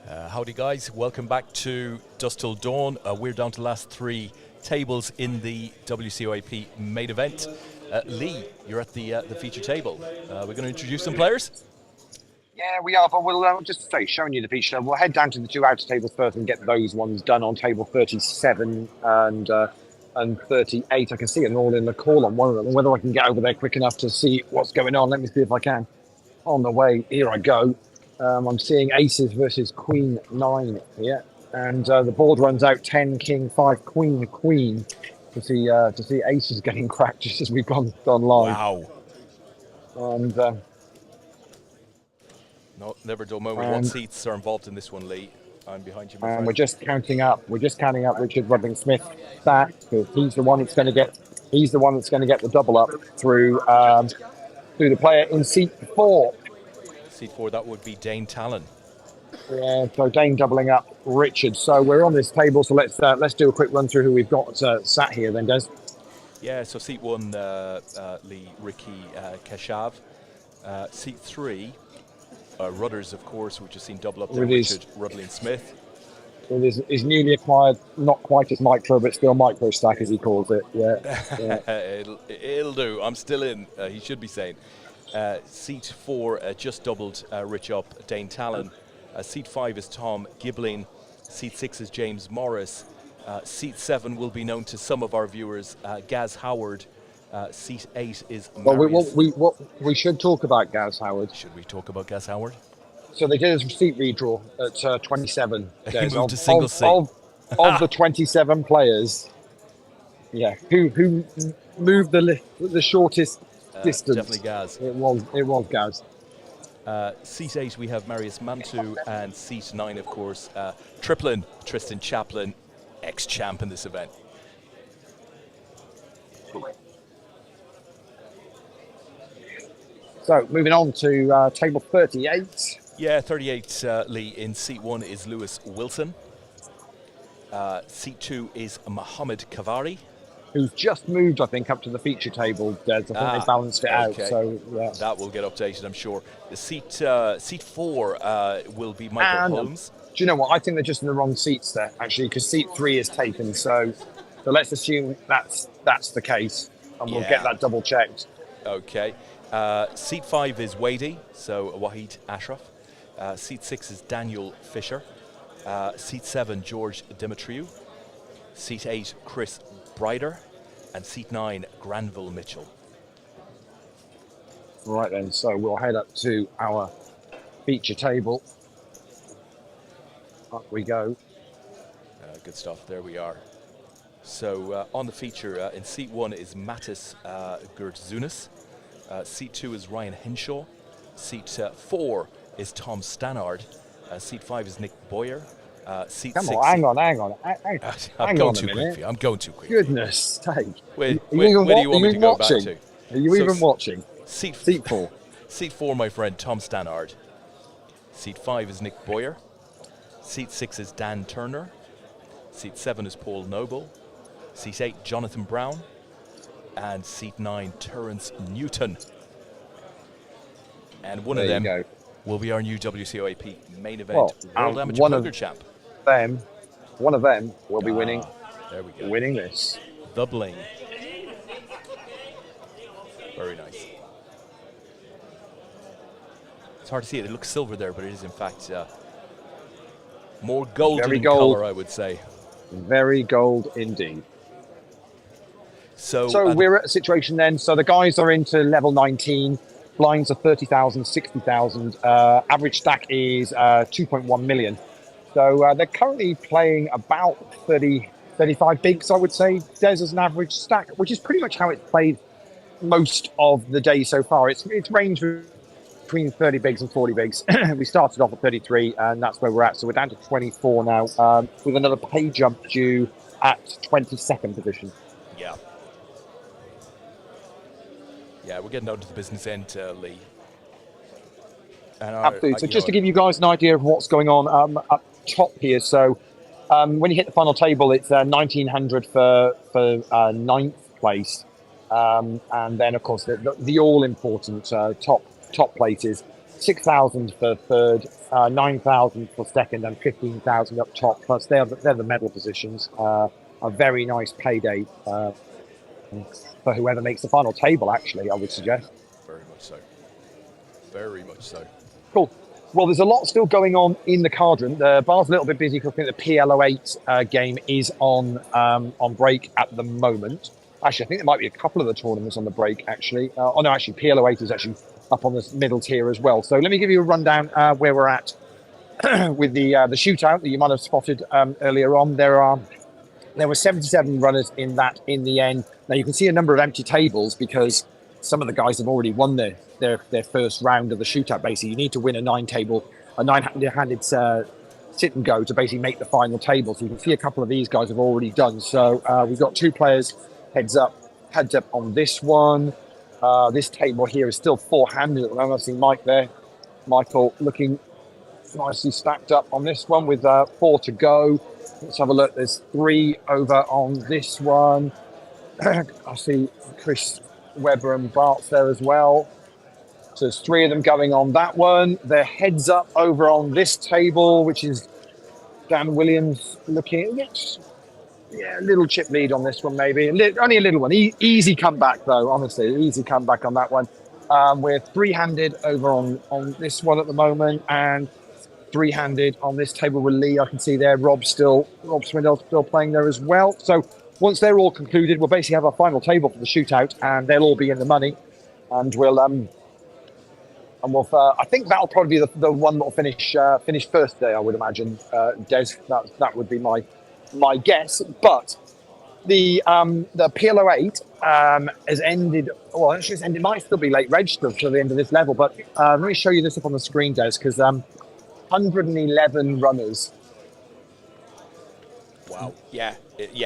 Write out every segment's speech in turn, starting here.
Howdy guys, welcome back to Dusk Till Dawn. We're down to the last three tables in the WCOAP main event. Leigh, you're at the feature table. We're going to introduce some players. Yeah, we are, but we'll just say, showing you the feature table. We'll head down to the two outer tables first and get those ones done on table 37 and 38. I can see it all in the call on one of them. Whether I can get over there quick enough to see what's going on, let me see if I can. On the way, here I go. I'm seeing aces versus queen 9 here, and the board runs out 10, king 5, queen, queen. To see aces getting cracked just as we've gone live. Wow. And no, never dull moment. What seats are involved in this one, Leigh? I'm behind you, my friend. We're just counting up. Richard Rudling Smith back, because he's the one that's going to get. He's the one that's going to get the double up through the player in seat 4. Seat 4, that would be Dane Talon. Yeah, so Dane doubling up Richard. So we're on this table. So let's do a quick run through who we've got sat here. Then, Des. Yeah. So seat 1, Leigh, Ricky Keshav. Seat 3, Rudders, of course, which has seen double up there, Richard Rudling Smith. With his newly acquired, not quite as micro, but still micro stack, as he calls it. Yeah. It'll do. I'm still in. He should be saying. Seat 4 just doubled Rich up, Dane Talon. Seat 5 is Tom Gibling. Seat 6 is James Morris. Seat 7 will be known to some of our viewers, Gaz Howard. Seat 8 is Marius. Well, we should talk about Gaz Howard. Should we talk about Gaz Howard? So they did a seat redraw at 27. He moved to single seat. Of the 27 players, yeah, who moved the shortest distance? Definitely Gaz. It was Gaz. Seat 8 we have Marius Mantu, and seat 9, of course, Triplin, Tristan Chaplin, ex-champ in this event. So moving on to table 38. Yeah, 38, Leigh. In seat 1 is Lewis Wilson. Seat 2 is Mohammed Kavari, who's just moved, I think, up to the feature table, Des. I think they balanced it out. So yeah. That will get updated, I'm sure. The seat 4 will be Michael Holmes. Do you know what? I think they're just in the wrong seats there, actually, because seat 3 is taken. So let's assume that's the case, and we'll get that double checked. Okay. Seat 5 is Wadey, so Wahid Ashraf. Seat 6 is Daniel Fisher. Seat 7, George Dimitriou. Seat 8, Chris Brider. And seat 9, Granville Mitchell. Right then, so we'll head up to our feature table. Up we go. Good stuff, there we are. So on the feature, in seat 1 is Mattis Gertzunis. Seat 2 is Ryan Henshaw. Seat 4 is Tom Stannard. Seat 5 is Nick Boyer. Seat Come 6. on, hang on. I'm going too quick for you. I'm going too quick. Goodness sake. Where do you want me to go back to? Are you even watching? Seat 4. Seat 4, my friend, Tom Stannard. Seat 5 is Nick Boyer. Seat 6 is Dan Turner. Seat 7 is Paul Noble. Seat 8, Jonathan Brown. And seat 9, Terence Newton. And one of them will be our new WCOAP main event World Amateur Poker Champ. One of them will be winning. There we go. Winning this. The bling. Very nice. It's hard to see it. It looks silver there, but it is in fact more golden in color, I would say. Very gold indeed. So we're at a situation then. So the guys are into level 19. Blinds are 30,000, 60,000. Average stack is 2.1 million. So they're currently playing about 35 bigs, I would say. Des is an average stack, which is pretty much how it's played most of the day so far. It's ranged between 30 bigs and 40 bigs. We started off at 33, and that's where we're at. So we're down to 24 now, with another pay jump due at 22nd position. Yeah. Yeah, we're getting down to the business end, Leigh. Absolutely. So just to give you guys an idea of what's going on up top here. So when you hit the final table, it's 1,900 for ninth place. And then, of course, the all-important top places. 6,000 for third, 9,000 for second, and 15,000 up top. Plus, they're the medal positions. A very nice payday for whoever makes the final table. Actually, I would suggest. Very much so. Very much so. Cool. Well, there's a lot still going on in the card room. The bar's a little bit busy because I think the PLO8 game is on break at the moment. Actually, I think there might be a couple of the tournaments on the break, actually. No, actually, PLO8 is actually up on this middle tier as well. So let me give you a rundown where we're at with the shootout that you might have spotted earlier on. There were 77 runners in that in the end. Now, you can see a number of empty tables because some of the guys have already won their first round of the shootout. Basically, you need to win a nine-handed sit and go to basically make the final table. So you can see a couple of these guys have already done. So we've got two players heads up on this one. This table here is still four-handed at the moment. I see Mike there. Michael looking nicely stacked up on this one with 4 to go. Let's have a look. There's 3 over on this one. I see Chris Webber and Bart's there as well. So there's 3 of them going on that one. They're heads up over on this table, which is Dan Williams looking at a little chip lead on this one, maybe. Only a little one. Easy comeback, though, honestly. Easy comeback on that one. We're 3-handed over on this one at the moment, and 3-handed on this table with Lee. I can see there Rob Swindell still playing there as well. So once they're all concluded, we'll basically have our final table for the shootout, and they'll all be in the money. And we'll I think that'll probably be the one that'll finish first day, I would imagine. Des, that would be my guess. But the PLO8 has ended. Well, actually, it's ended. It might still be late registered to the end of this level. But let me show you this up on the screen, Des, because 111 runners. Wow. Yeah.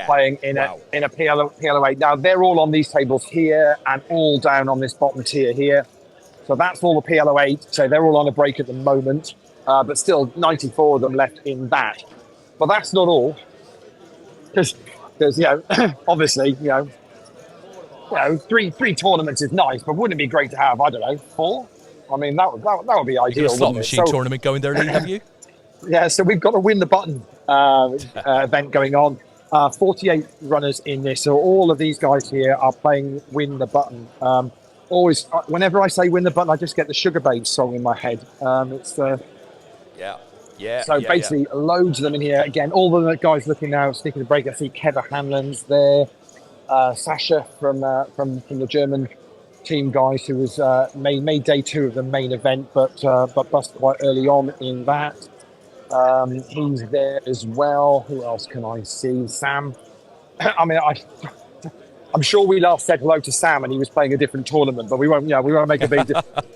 Playing in a PLO8. Now they're all on these tables here and all down on this bottom tier here. So that's all the PLO8. So they're all on a break at the moment, but still 94 of them left in that. But that's not all, because obviously three tournaments is nice, but wouldn't it be great to have 4? I mean that would be ideal. You've got a slot machine tournament going there, Lee, have you? Yeah, so we've got a win the button event going on. 48 runners in this, so all of these guys here are playing win the button. Always, whenever I say win the button, I just get the Sugar Babes song in my head. So basically, loads of them in here. Again, all the guys looking now, sneaking the break. I see Kevin Hanlon's there, Sasha from the German team guys, who was made day 2 of the main event, but busted quite early on in that. He's there as well. Who else can I see? Sam. I mean, I'm sure we last said hello to Sam, and he was playing a different tournament, but we won't make a big difference.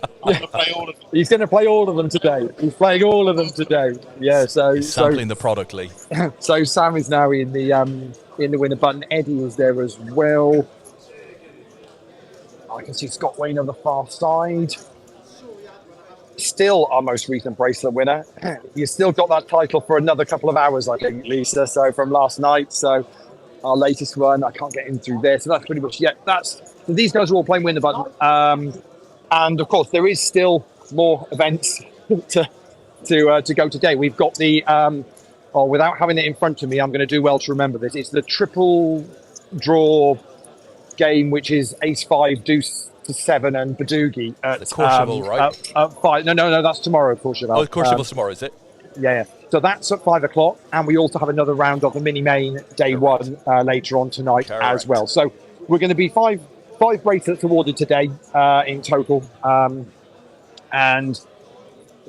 He's going to play all of them today. He's playing all of them today. Yeah, so he's sampling the product, Lee. So Sam is now in the winner button. Eddie is there as well. I can see Scott Wayne on the far side. Still our most recent bracelet winner. You've still got that title for another couple of hours, I think, Lisa. So from last night. So our latest one, I can't get in through there. So that's pretty much so these guys are all playing win the button. And of course, there is still more events to go today. We've got the without having it in front of me, I'm going to do well to remember this. It's the triple draw game, which is Ace 5, Deuce to 7, and Badoogie at Courchevel, right? At 5. No, that's tomorrow, Courchevel. Oh, Courchevel's tomorrow, is it? Yeah. So that's at 5 o'clock, and we also have another round of the mini main day 1 later on tonight as well. So we're going to be five bracelets awarded today in total, and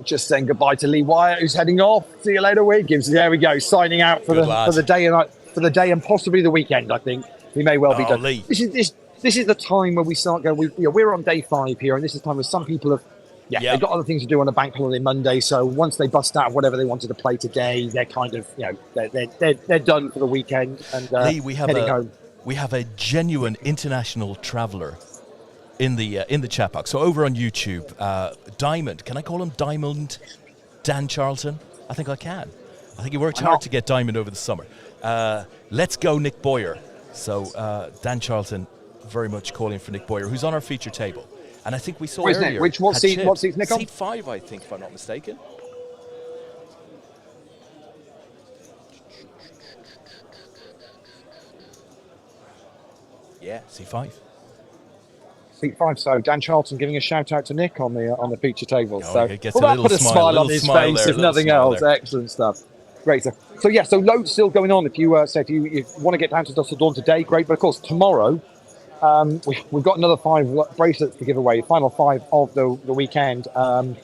just saying goodbye to Lee Wyatt, who's heading off. See you later, Wiggins. There we go, signing out for the day and possibly the weekend. I think we may well be done. Lee. This is the time where we start going. We're on day 5 here, and this is the time where some people have. They've got other things to do on a bank holiday Monday. So once they bust out whatever they wanted to play today, they're kind of, they're done for the weekend and Lee, heading home. We have a genuine international traveller in the chat box. So over on YouTube, Diamond. Can I call him Diamond Dan Charlton? I think I can. I think he worked hard to get Diamond over the summer. Let's go Nick Boyer. So Dan Charlton very much calling for Nick Boyer, who's on our feature table. And I think we saw Where's earlier. Nick? What seat's Nick on? Seat 5, I think, if I'm not mistaken. Yeah, seat 5. Seat 5. So Dan Charlton giving a shout out to Nick on the feature table. Oh, So it gets that put a smile on little his smile face, there, if nothing else. there. Excellent stuff. Great stuff. So yeah, so loads still going on. If you if you want to get down to Dust of Dawn today, great. But of course tomorrow, we've got another 5 bracelets to give away. Final 5 of the weekend. I'm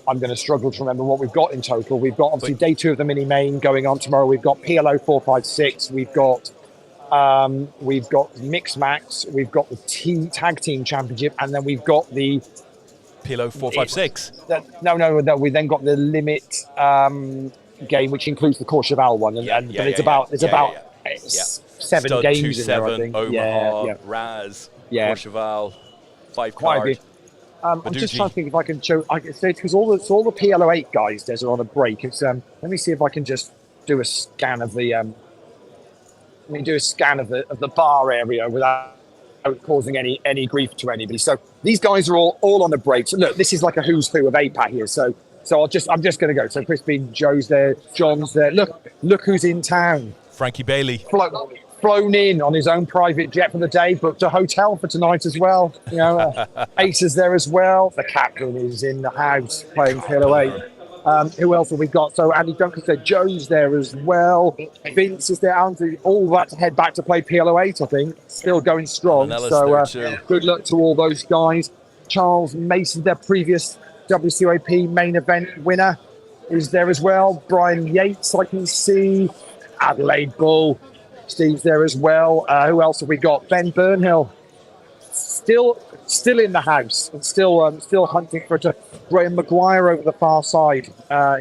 going to struggle to remember what we've got in total. We've got obviously day 2 of the mini main going on tomorrow. We've got PLO 456. We've got Mix Max. We've got the Tag Team Championship, and then we've got the PLO 456. No. We then got the Limit game, which includes the Courchevel one, but it's about 7 Stud games in there, I 27, think. Omaha, Raz, Courchevel, 5 card. I'm just trying to think if I can show. I can say because all the PLO8 guys, Des, are on a break. It's let me see if I can just do a scan of the the bar area without causing any grief to anybody. So these guys are all on a break. So look, this is like a who's who of APAC here. So I'm just going to go. So Crispin, Joe's there, John's there. Look who's in town. Frankie Bailey. Flown in on his own private jet for the day, booked a hotel for tonight as well. You know, Ace is there as well. The captain is in the house playing PLO8. Who else have we got? So Andy Duncan said Joe's there as well. Vince is there. Andy, all about to head back to play PLO8, I think. Still going strong. So good luck to all those guys. Charles Mason, their previous WCOAP main event winner, is there as well. Brian Yates, I can see. Adelaide Bull. Steve's there as well. Who else have we got? Ben Burnhill, still in the house, and still hunting for it. Graham Maguire over the far side.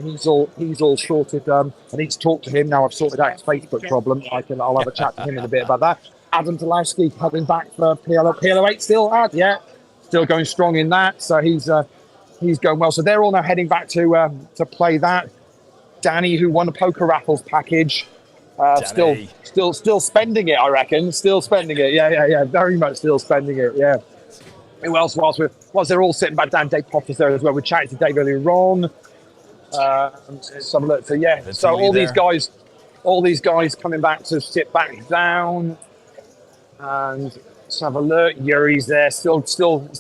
He's all sorted. I need to talk to him now. I've sorted out his Facebook problem. I'll have a chat to him in a bit about that. Adam Delowski heading back for PLO8 still going strong in that. So he's going well. So they're all now heading back to play that. Danny, who won a poker raffles package. Still spending it, I reckon. Still spending it. Yeah. Very much still spending it. Yeah. Who else was they're all sitting back down? Dave Potter's there as well. We chatted to Dave earlier on. Some look. So yeah. So all these guys coming back to sit back down, and let's have a look. Yuri's there, still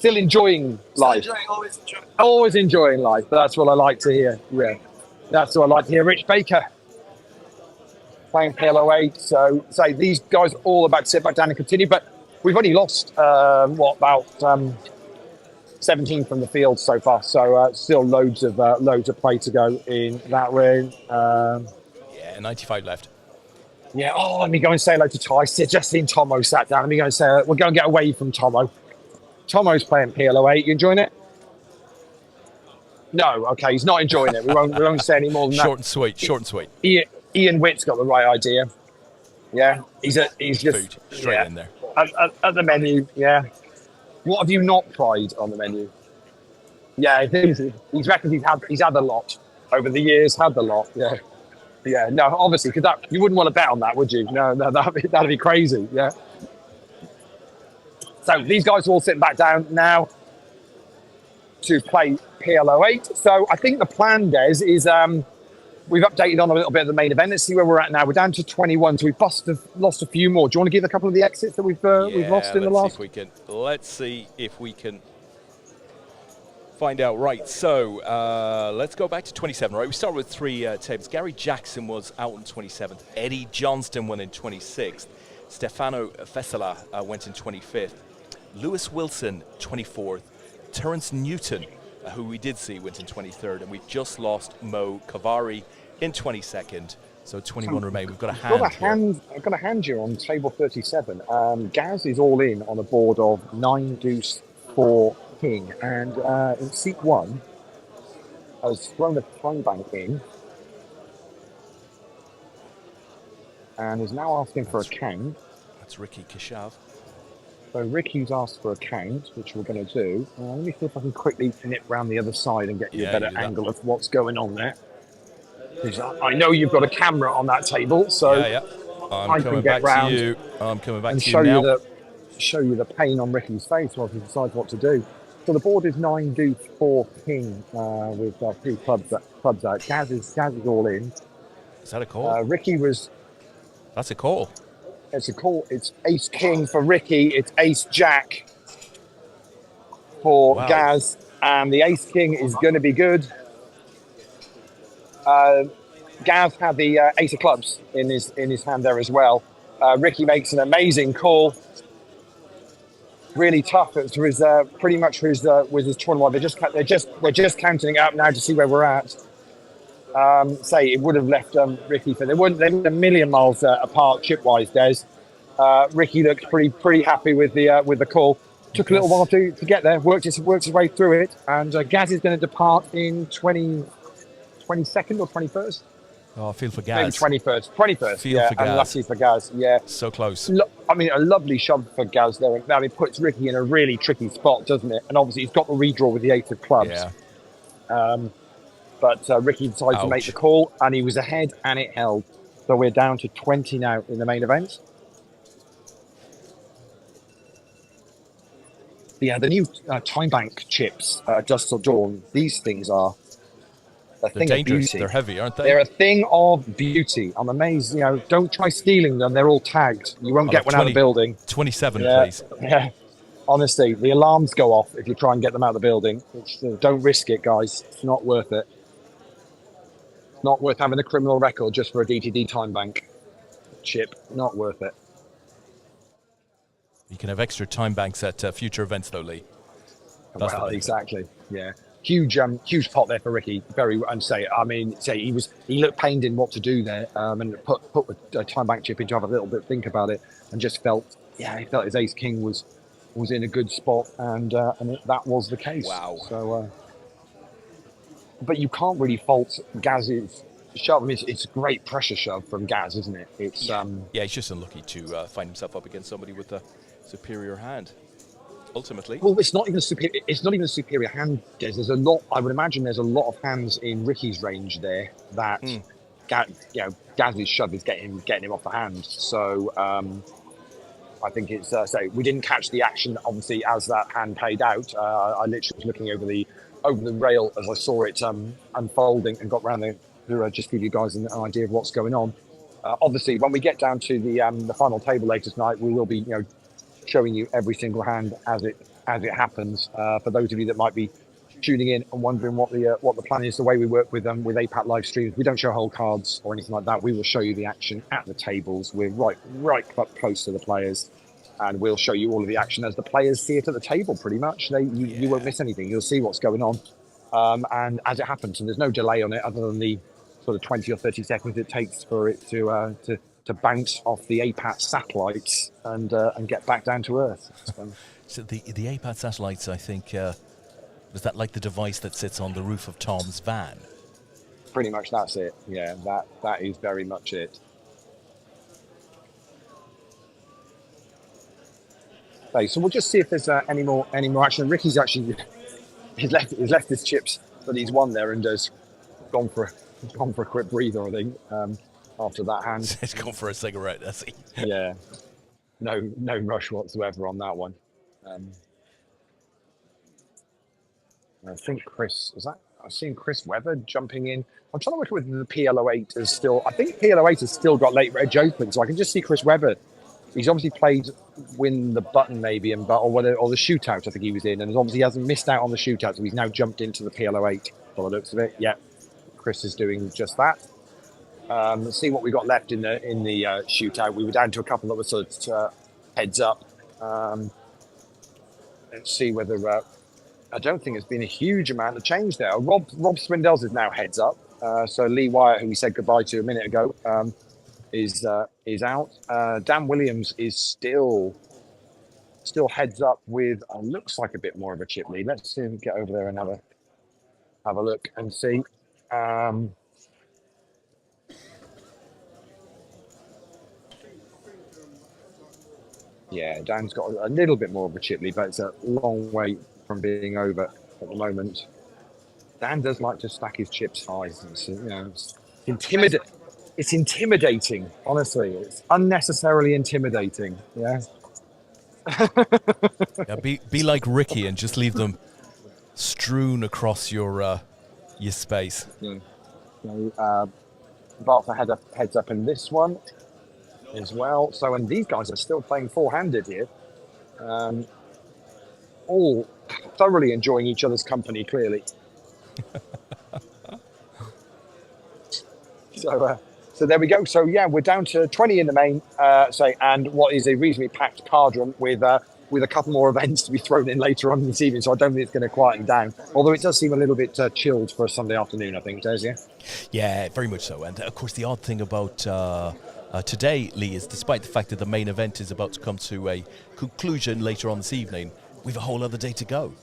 enjoying life. Always enjoying life. That's what I like to hear. Yeah. That's what I like to hear. Rich Baker playing PLO8. So say these guys are all about to sit back down and continue, but we've only lost about 17 from the field so far. So still loads of play to go in that way. 95 left. Yeah. Oh, let me go and say hello to Ty. I just seen Tomo sat down. Let me go and say we're going to get away from Tomo. Tomo's playing PLO8. You enjoying it? No. Okay, he's not enjoying it. We won't say any more than that. Short and sweet. Ian Witt's got the right idea. Yeah, he's just food straight in there at the menu. Yeah, what have you not tried on the menu? Yeah, he reckons he's had a lot over the years. Had a lot. Yeah. No, obviously, because you wouldn't want to bet on that, would you? No, that'd be crazy. Yeah. So these guys are all sitting back down now to play PLO8. So I think the plan, Des, is we've updated on a little bit of the main event. Let's see where we're at now. We're down to 21, so we've lost a few more. Do you want to give a couple of the exits that we've lost in the last? Let's see if we can find out. Right, so let's go back to 27. Right, we start with 3 tables. Gary Jackson was out on 27th. Eddie Johnston went in 26th. Stefano Fesala went in 25th. Lewis Wilson 24th. Terrence Newton, who we did see, went in 23rd, and we've just lost Mo Kavari in 22nd. So 21 remain. We've got a hand. I've got a hand here on table 37. Gaz is all in on a board of 9 deuce 4 king, and in seat 1 has thrown a throne bank in, and is now asking for a count. That's Ricky Kishav. So Ricky's asked for a count, which we're going to do. Let me see if I can quickly nip round the other side and get you a better angle of what's going on there. I know you've got a camera on that table, so I can get round. I'm coming back to you now. Show you the pain on Ricky's face while he decides what to do. So the board is 9 deuce 4 king with 3 clubs out. Gaz is all in. Is that a call? Ricky was. That's a call. It's a call. It's ace king for Ricky. It's ace jack for Gaz, and the ace king is going to be good. Gaz had the ace of clubs in his hand there as well. Ricky makes an amazing call. Really tough. It was pretty much with his tournament. They're just counting it up now to see where we're at. Say it would have left Ricky for they were a million miles apart chip wise. Des Ricky looked pretty happy with the call. Took a little while to get there. Worked his way through it, and Gaz is going to depart in 22nd or 21st. Oh, I feel for Gaz. Maybe 21st. Feel for Gaz. Unlucky for Gaz. Yeah. So close. I mean, a lovely shove for Gaz there. Now it puts Ricky in a really tricky spot, doesn't it? And obviously he's got the redraw with the 8 of clubs. Yeah. But Ricky decided to make the call, and he was ahead, and it held. So we're down to 20 now in the main event. Yeah, the new time bank chips, Dusk Till Dawn, these things are a thing of beauty. They're heavy, aren't they? They're a thing of beauty. I'm amazed. Don't try stealing them. They're all tagged. You won't get one out of the building. 27, please. Yeah. Honestly, the alarms go off if you try and get them out of the building. Don't risk it, guys. It's not worth it. Not worth having a criminal record just for a DTD time bank chip. Not worth it. You can have extra time banks at future events, though, Lee. Well, exactly. Yeah. Huge pot there for Ricky. He looked pained in what to do there, and put a time bank chip in to have a little bit think about it, and just felt his ace king was in a good spot, and that was the case. Wow. So, but you can't really fault Gaz's shove. I mean, it's a great pressure shove from Gaz, isn't it? It's he's just unlucky to find himself up against somebody with a superior hand. Ultimately, well, it's not even a superior hand. There's a lot. I would imagine there's a lot of hands in Ricky's range there that Gaz's shove is getting him off the hand. So I think it's so we didn't catch the action obviously as that hand paid out. I literally was looking over the rail as I saw it unfolding and got round there to just give you guys an idea of what's going on. Obviously, when we get down to the final table later tonight, we will be showing you every single hand as it happens. For those of you that might be tuning in and wondering what the plan is, the way we work with APAT live streams, we don't show whole cards or anything like that. We will show you the action at the tables. We're right up close to the players, and we'll show you all of the action as the players see it at the table. Pretty much, you won't miss anything. You'll see what's going on, and as it happens, and there's no delay on it other than the sort of 20 or 30 seconds it takes for it to bounce off the APAT satellites and get back down to Earth. So the APAT satellites, I think, was that like the device that sits on the roof of Tom's van? Pretty much, that's it. Yeah, that is very much it. Okay, so we'll just see if there's any more action. Ricky's actually he's left his chips that he's won there and has gone for a quick breather, I think. After that hand, he's gone for a cigarette, has he? Yeah, no rush whatsoever on that one. I think I've seen Chris Webber jumping in. I'm trying to work with the PL08 is still. I think PL08 has still got late reg open, so I can just see Chris Webber. He's obviously played Win the Button maybe or the shootout. I think he was in, and obviously he hasn't missed out on the shootout, so he's now jumped into the PL08. By the looks of it, yeah, Chris is doing just that. Let's see what we got left in the shootout. We were down to a couple that were sort of heads up. Let's see whether I don't think there's been a huge amount of change there. Rob Swindells is now heads up. So Lee Wyatt, who we said goodbye to a minute ago, is out. Dan Williams is still heads up with looks like a bit more of a chip lead. Let's see if we get over there and have a look and see. Yeah, Dan's got a little bit more of a chip lead, but it's a long way from being over at the moment. Dan does like to stack his chips high. It's intimidating, honestly. It's unnecessarily intimidating. Yeah. Yeah, be like Ricky and just leave them strewn across your space. Yeah. So, Bartha heads up in this one as well. So, and these guys are still playing four-handed here. All thoroughly enjoying each other's company, clearly. So there we go. So yeah, we're down to 20 in the main, and what is a reasonably packed card room with a couple more events to be thrown in later on this evening. So I don't think it's going to quieten down. Although it does seem a little bit chilled for a Sunday afternoon, I think, Des, yeah? Yeah, very much so. And of course, the odd thing about today, Leigh, is despite the fact that the main event is about to come to a conclusion later on this evening, we've a whole other day to go.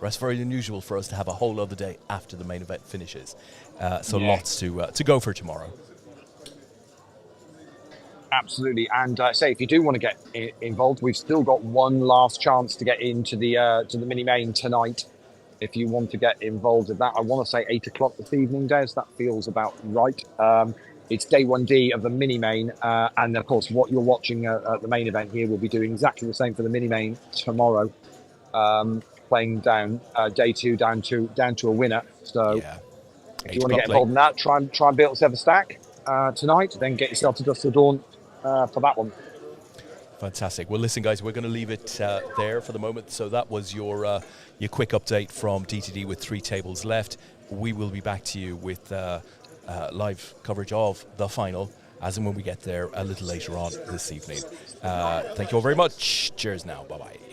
It's very unusual for us to have a whole other day after the main event finishes. Lots to go for tomorrow. Absolutely. And if you do want to get involved, we've still got one last chance to get into the mini main tonight. If you want to get involved with that, I want to say 8 o'clock this evening, Des. That feels about right. It's day 1D of the mini main, and of course, what you're watching at the main event here will be doing exactly the same for the mini main tomorrow, playing down day 2 down to a winner. So, if you want to get involved in that, try and build yourself a stack tonight. Then get yourself to Dusk Till Dawn for that one. Fantastic. Well, listen, guys, we're going to leave it there for the moment. So that was your quick update from DTD with 3 tables left. We will be back to you with live coverage of the final as and when we get there a little later on this evening. Thank you all very much. Cheers now. Bye-bye.